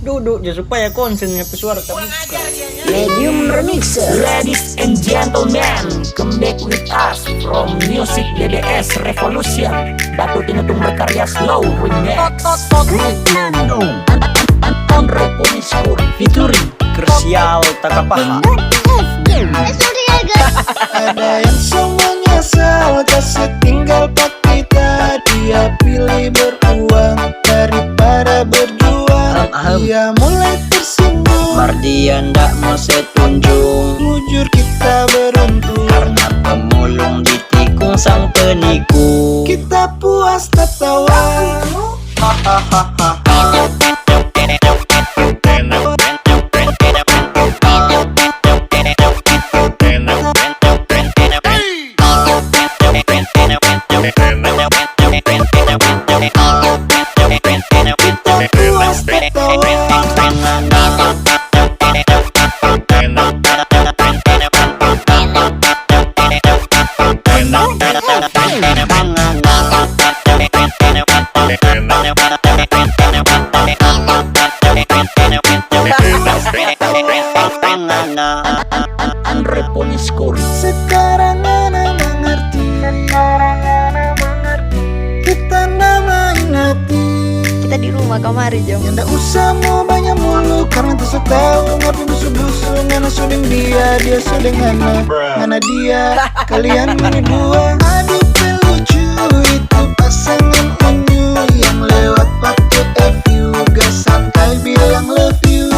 Duduk aja supaya konsennya pesuara tapi Medium Remixer. Ladies and gentlemen, come back with us from Music DDS Revolution. Batu Tinutung berkarya slow remix. Andre Poniskur featuring Krusial Takapaha. Ada yang semuanya salah, tak setinggal Pak kita. Dia pilih beruang daripada berjuang. Dia mulai tersinggung, Mardian ndak mau setunjung, jujur kita beruntung. karena pemulung ditikung sang penipu. Kita puas tertawa. Puas tertawa. Andre Poniskur. Sekarang Ana mengerti, kita namain hati. Kita di rumah kamari jam. Ya ndak usah mau banyak mulu, karena tak tahu ngapain busu-busu. Ngana suding dia suding ngana dia. Kalian ini dua, aduh pelucu. Itu pasangan unyu yang lewat pakai FU. Gak santai bilang love you.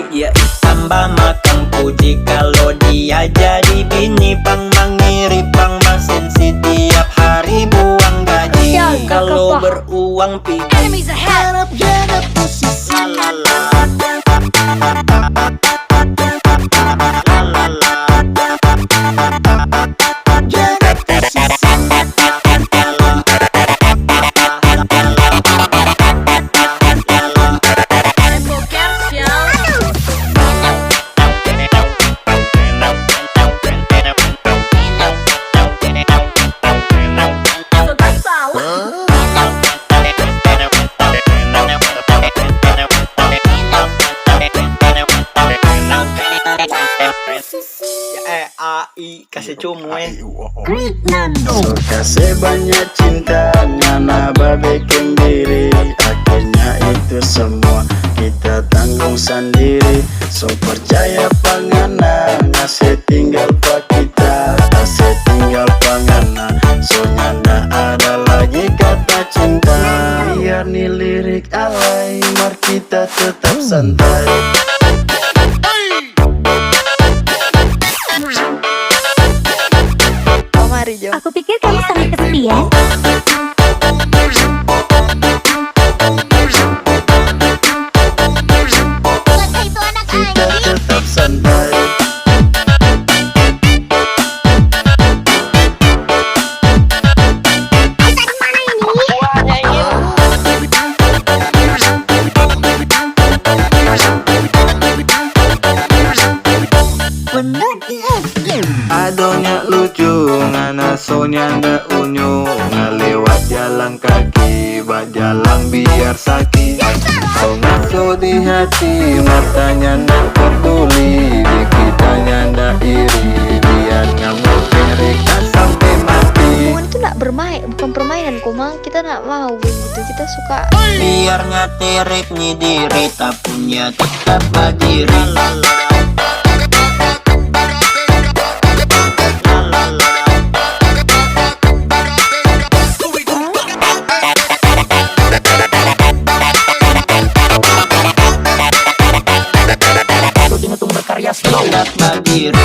Ya tambah makan puji kalau dia jadi bini pang mangiri pang masensi tiap hari buang gaji. Kalau beruang pergi Harap jaga posisi. Jaga posisi. AI kasih cumu So kasih banyak cinta, ngana babekin diri. Akhirnya itu semua kita tanggung sendiri. So percaya pangana, ngasih tinggal pak kita. Ngasih tinggal pangana, so nyanda ada lagi kata cinta. Biar nih lirik alay, mar kita tetap santai. Kamari jam. Aku pikir kamu sangat kesepian. Kita tetap santai. Adonya lucu, ngana sonya nda unyu. Ngelewat jalan kaki, bak jalan biar sakit. Kau ngaso di hati, matanya nda peduli. Di kitanya nda iri, biar ngamuk mereka sampai mati. Hubungan itu nak bermain, bukan permainan Komang. Kita nak mau begitu. Kita suka. biar nyaterik nyidiri tak punya tetap berdiri. Batu Tinutung berkarya slow. Tetap berdiri.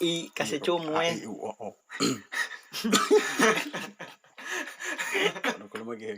AI kasih cumu Kalau lagi